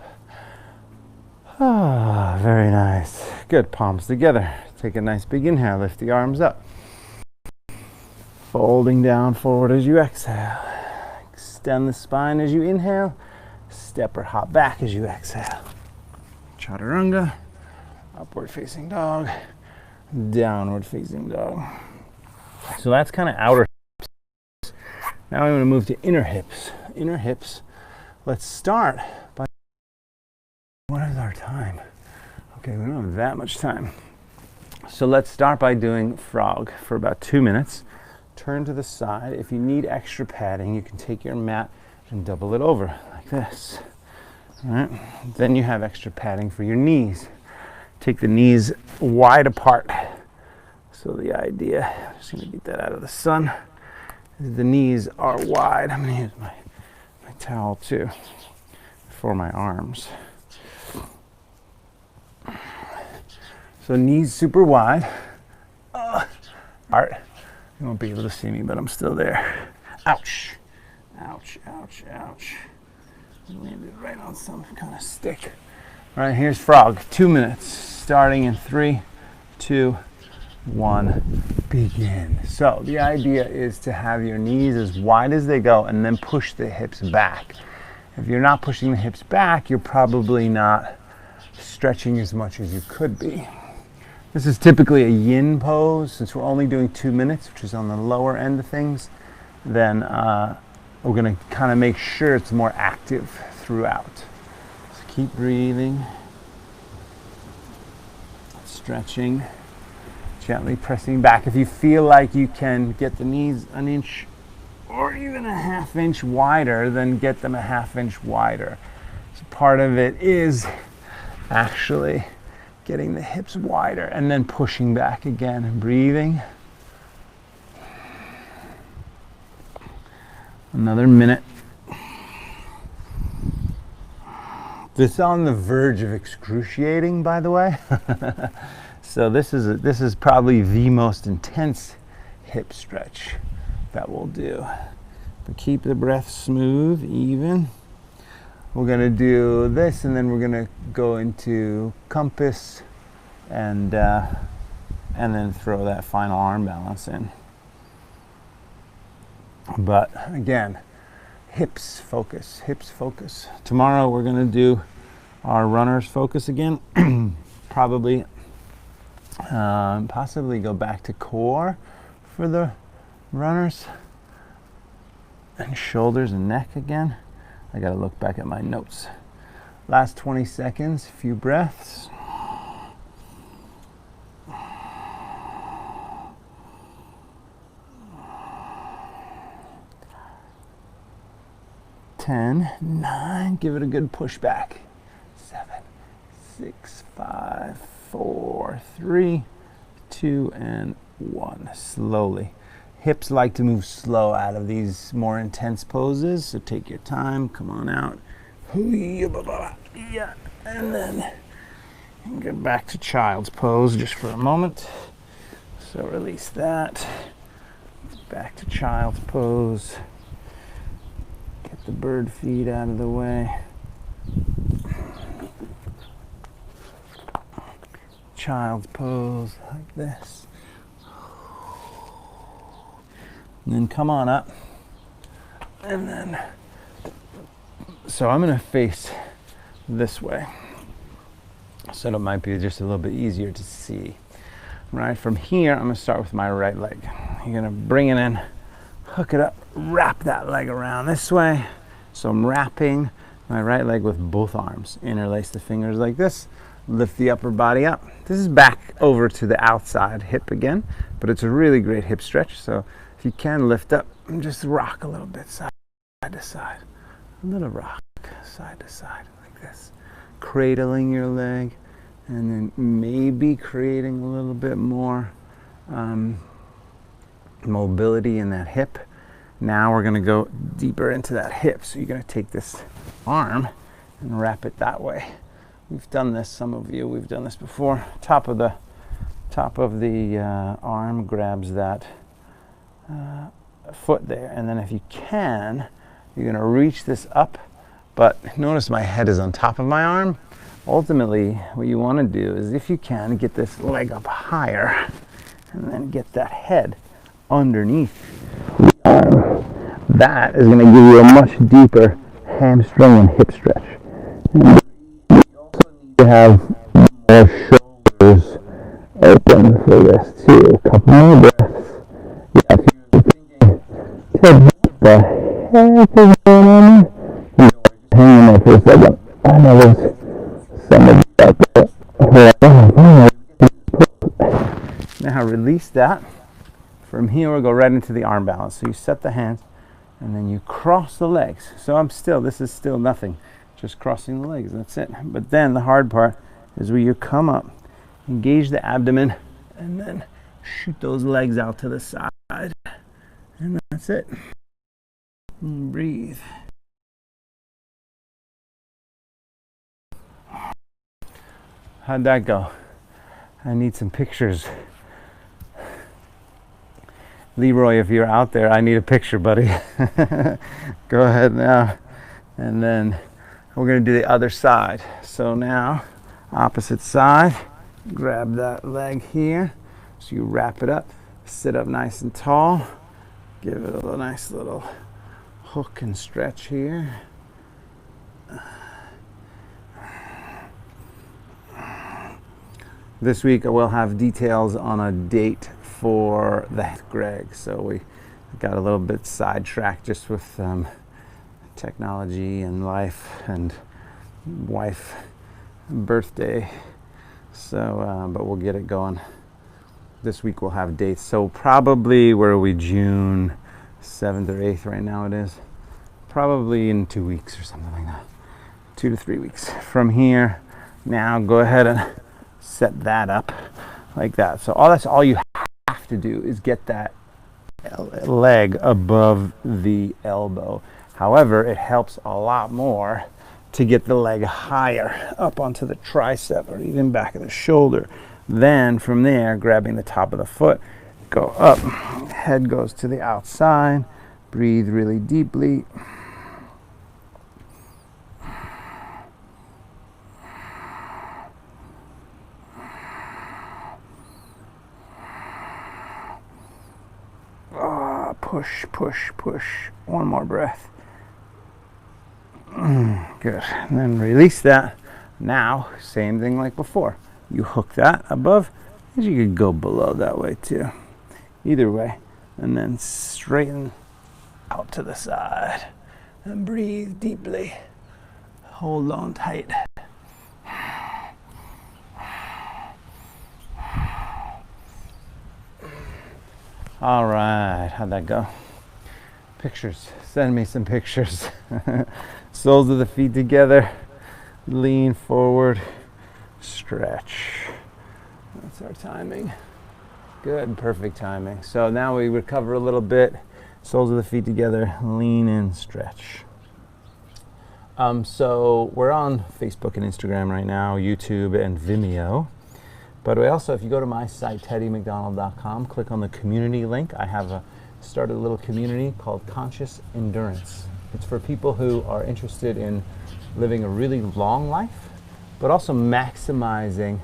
Ah, very nice. Good, palms together. Take a nice big inhale, lift the arms up. Folding down forward as you exhale. Extend the spine as you inhale. Step or hop back as you exhale. Chaturanga. Upward facing dog. Downward facing dog. So that's kind of outer hips. Now I'm going to move to inner hips. Inner hips. Let's start by, what is our time? Okay, we don't have that much time. So let's start by doing frog for about 2 minutes. Turn to the side. If you need extra padding, you can take your mat and double it over like this. All right. Then you have extra padding for your knees. Take the knees wide apart. So the idea, I'm just going to get that out of the sun, is the knees are wide. I'm going to use my towel too for my arms. So knees super wide. Art, you won't be able to see me, but I'm still there. Ouch, ouch, ouch, ouch. I landed right on some kind of stick. All right, here's frog. 2 minutes, starting in 3, 2, 1, begin. So the idea is to have your knees as wide as they go and then push the hips back. If you're not pushing the hips back, you're probably not stretching as much as you could be. This is typically a yin pose. Since we're only doing 2 minutes, which is on the lower end of things, then we're going to kind of make sure it's more active throughout. So keep breathing, stretching, gently pressing back. If you feel like you can get the knees an inch or even a ½ inch wider, then get them a ½ inch wider. So part of it is actually getting the hips wider and then pushing back again and breathing. Another minute. This is on the verge of excruciating, by the way. So this is probably the most intense hip stretch that we'll do. But keep the breath smooth, even. We're going to do this, and then we're going to go into compass and then throw that final arm balance in. But again, hips focus, hips focus. Tomorrow we're going to do our runners focus again. Probably, possibly go back to core for the runners, and shoulders and neck again. I gotta look back at my notes. Last 20 seconds, a few breaths. Ten, 9, give it a good push back. 7, 6, 5, 4, 3, 2, and 1. Slowly. Hips like to move slow out of these more intense poses, so take your time, come on out. Yeah, and then get back to child's pose just for a moment. So release that. Back to child's pose. Get the bird feet out of the way. Child's pose like this. And then come on up. And then, so I'm going to face this way. So it might be just a little bit easier to see. Right, from here, I'm going to start with my right leg. You're going to bring it in, hook it up, wrap that leg around this way. So I'm wrapping my right leg with both arms. Interlace the fingers like this. Lift the upper body up. This is back over to the outside hip again, but it's a really great hip stretch. So if you can lift up and just rock a little bit side to side. A little rock side to side like this. Cradling your leg and then maybe creating a little bit more mobility in that hip. Now we're going to go deeper into that hip. So you're going to take this arm and wrap it that way. We've done this, some of you, we've done this before. Top of the arm grabs that foot there, and then if you can, you're going to reach this up, but notice my head is on top of my arm. Ultimately, what you want to do is, if you can, get this leg up higher, and then get that head underneath the arm. That is going to give you a much deeper hamstring and hip stretch. To have more shoulders open for this too. A couple more breaths. Yeah, if you're thinking, what the heck is going on there? Hang in there for a second. I know there's somebody out there. Now release that. From here we'll go right into the arm balance. So you set the hands and then you cross the legs. So this is still nothing. Just crossing the legs, that's it. But then the hard part is where you come up, engage the abdomen, and then shoot those legs out to the side. And that's it. And breathe. How'd that go? I need some pictures. Leroy, if you're out there, I need a picture, buddy. Go ahead now. And then we're going to do the other side. So now, opposite side, grab that leg here. So you wrap it up, sit up nice and tall, give it a nice little hook and stretch here. This week I will have details on a date for that Greg. So we got a little bit sidetracked just with technology and life and wife birthday. So, but we'll get it going. This week we'll have dates. So probably, where are we, June 7th or 8th right now it is? Probably in 2 weeks or something like that. 2 to 3 weeks. From here, now go ahead and set that up like that. So that's all you have to do is get that leg above the elbow. However, it helps a lot more to get the leg higher up onto the tricep or even back of the shoulder. Then from there, grabbing the top of the foot, go up. Head goes to the outside. Breathe really deeply. Push, push, push. One more breath. Good. And then release that. Now, same thing like before. You hook that above, and you could go below that way too. Either way. And then straighten out to the side. And breathe deeply. Hold on tight. All right, how'd that go? Pictures, send me some pictures. Soles of the feet together, lean forward, stretch. That's our timing. Good, perfect timing. So now we recover a little bit. Soles of the feet together, lean in, stretch. So we're on Facebook and Instagram right now, YouTube and Vimeo. But also, if you go to my site, teddymcdonald.com, click on the community link. I have started a little community called Conscious Endurance. It's for people who are interested in living a really long life, but also maximizing,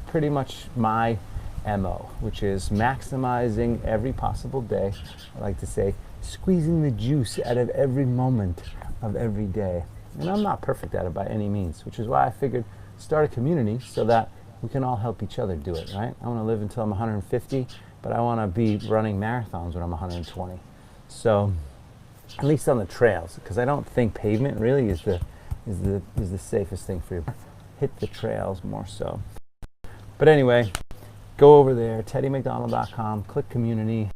pretty much my MO, which is maximizing every possible day. I like to say, squeezing the juice out of every moment of every day. And I'm not perfect at it by any means, which is why I figured start a community so that we can all help each other do it, right? I want to live until I'm 150, but I want to be running marathons when I'm 120. So, at least on the trails, because I don't think pavement really is the safest thing for you. Hit the trails more so. But anyway, go over there, teddymcdonald.com, click community,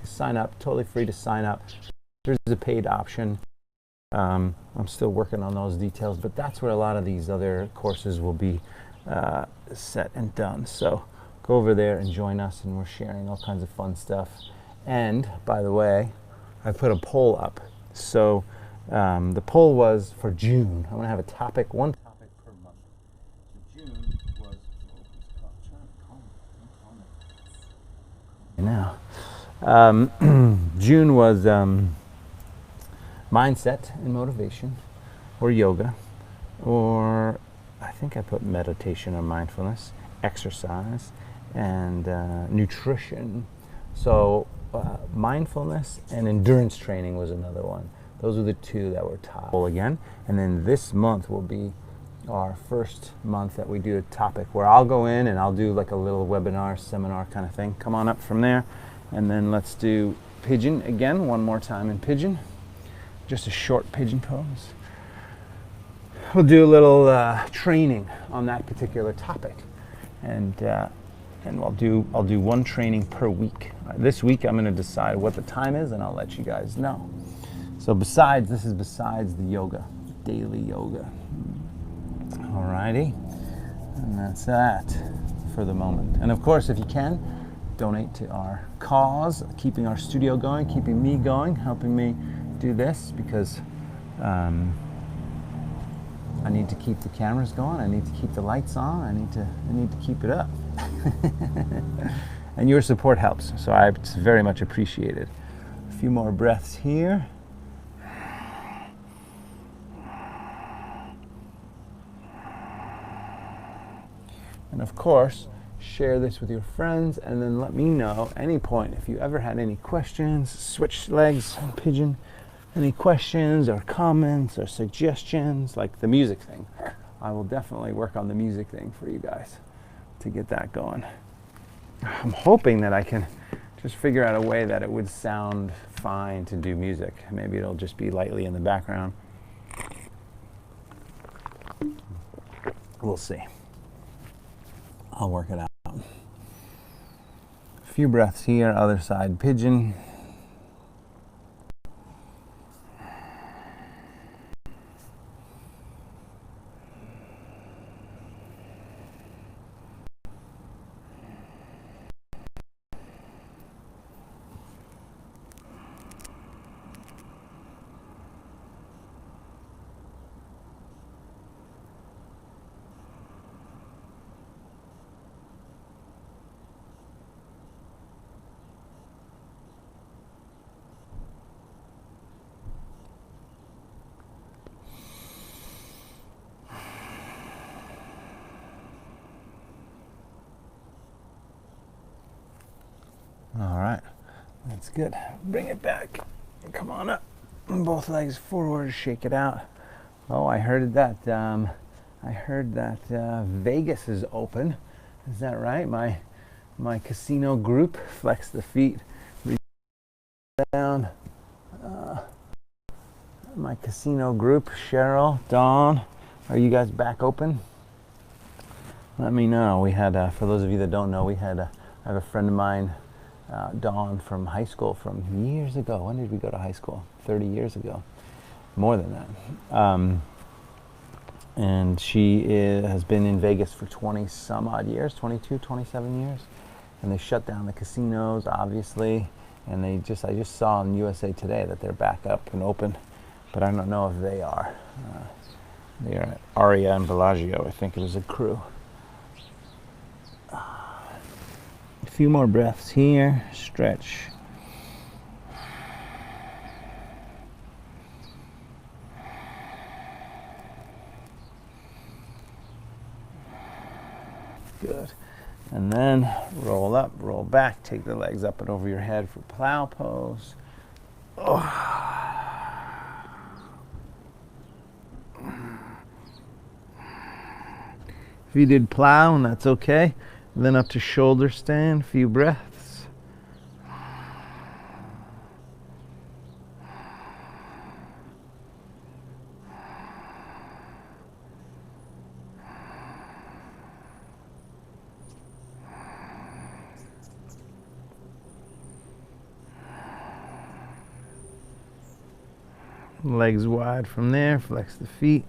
sign up, totally free to sign up. There's a paid option. I'm still working on those details, but that's where a lot of these other courses will be set and done. So go over there and join us, and we're sharing all kinds of fun stuff. And by the way, I put a poll up. So the poll was for June. I'm going to have one topic per month. So June was, June was mindset and motivation, or yoga, or I think I put meditation or mindfulness, exercise, and nutrition. So mindfulness and endurance training was another one. Those are the two that were top again. And then this month will be our first month that we do a topic where I'll go in and I'll do like a little webinar, seminar kind of thing. Come on up from there. And then let's do pigeon again, one more time in pigeon. Just a short pigeon pose. We'll do a little training on that particular topic, and I'll do one training per week. This week I'm going to decide what the time is, and I'll let you guys know. So this is besides the yoga, daily yoga. Alrighty, and that's that for the moment. And of course, if you can, donate to our cause, keeping our studio going, keeping me going, helping me do this, because I need to keep the cameras going. I need to keep the lights on. I need to keep it up. And your support helps, so it's very much appreciated. A few more breaths here. And of course, share this with your friends, and then let me know any point if you ever had any questions. Switch legs, pigeon. Any questions or comments or suggestions, like the music thing. I will definitely work on the music thing for you guys to get that going. I'm hoping that I can just figure out a way that it would sound fine to do music. Maybe it'll just be lightly in the background. We'll see. I'll work it out. A few breaths here, other side pigeon. All right, that's good. Bring it back. Come on up. Both legs forward. Shake it out. Oh, I heard that. Vegas is open. Is that right? My casino group. Flex the feet. Reach down. My casino group. Cheryl, Dawn, are you guys back open? Let me know. We had, for those of you that don't know, I have a friend of mine. Dawn from high school from years ago. When did we go to high school? 30 years ago. More than that. And she has been in Vegas for 20 some odd years, 22, 27 years. And they shut down the casinos, obviously. And I just saw on USA Today that they're back up and open. But I don't know if they are. They are at Aria and Bellagio. I think it was a crew. few more breaths here. Stretch. Good. And then roll up, roll back, take the legs up and over your head for plow pose. Oh. If you did plow, and that's okay, then up to shoulder stand, few breaths. Legs wide from there, flex the feet.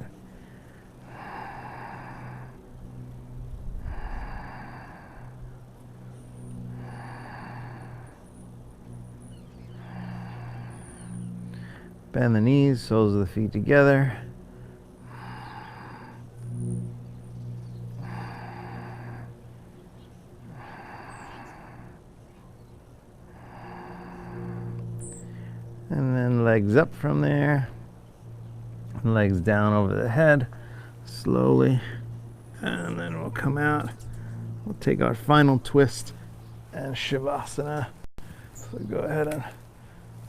Bend the knees, soles of the feet together. And then legs up from there. Legs down over the head, slowly. And then we'll come out. We'll take our final twist and Shavasana. So go ahead and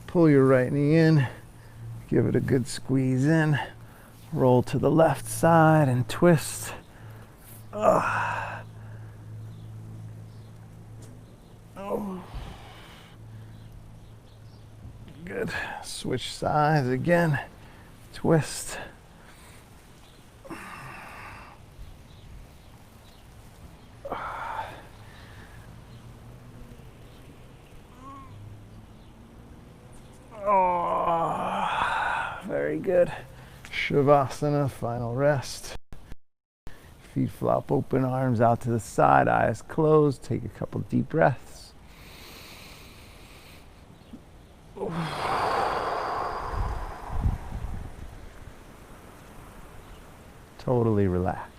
pull your right knee in. Give it a good squeeze in. Roll to the left side and twist. Oh. Good. Switch sides again. Twist. Oh, very good. Shavasana, final rest. Feet flop open, arms out to the side, eyes closed. Take a couple deep breaths. Totally relax.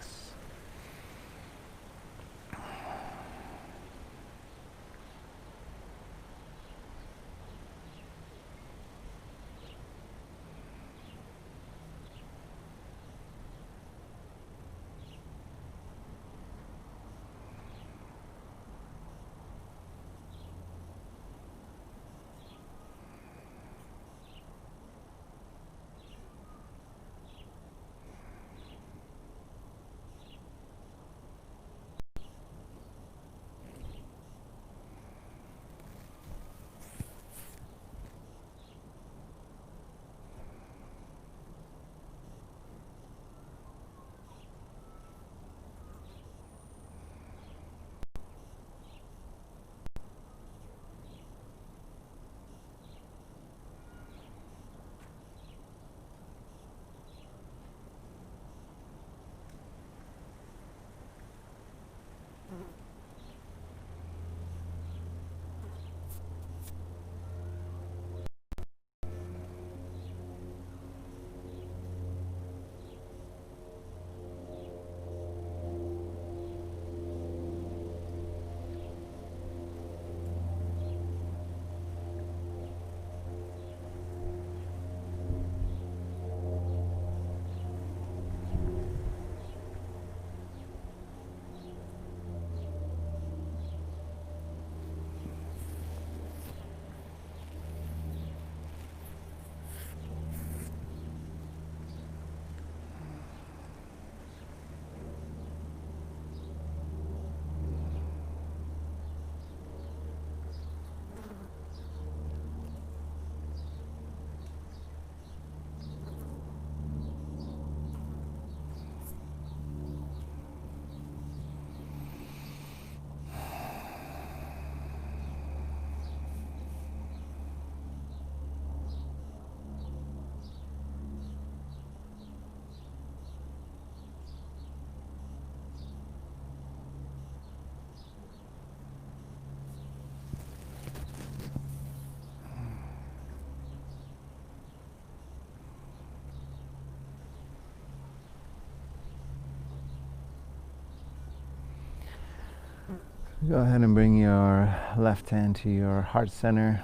Go ahead and bring your left hand to your heart center,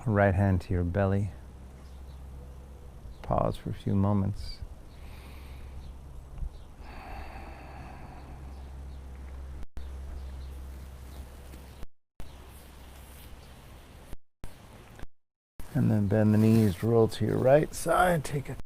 right hand to your belly. Pause for a few moments. And then bend the knees, roll to your right side, take a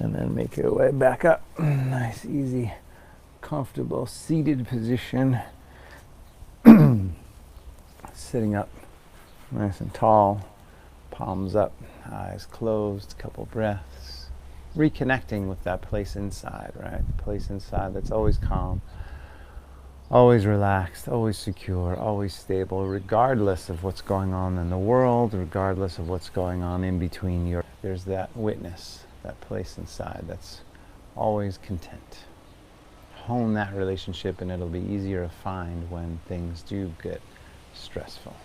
and then make your way back up. Nice, easy, comfortable seated position. Sitting up nice and tall, palms up, eyes closed, couple breaths. Reconnecting with that place inside, right? The place inside that's always calm, always relaxed, always secure, always stable, regardless of what's going on in the world, regardless of what's going on in between your... There's that witness, that place inside that's always content. Hone that relationship and it'll be easier to find when things do get stressful.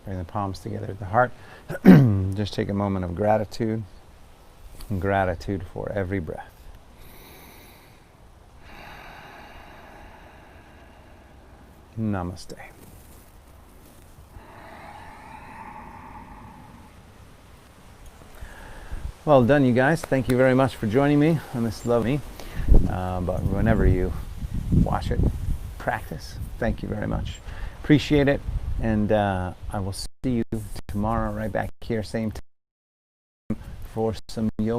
Bring the palms together at the heart. Just take a moment of gratitude. And gratitude for every breath. Namaste. Well done, you guys. Thank you very much for joining me on this lovely. But whenever you watch it, practice. Thank you very much. Appreciate it. And I will see you tomorrow right back here, same time, for some yoga.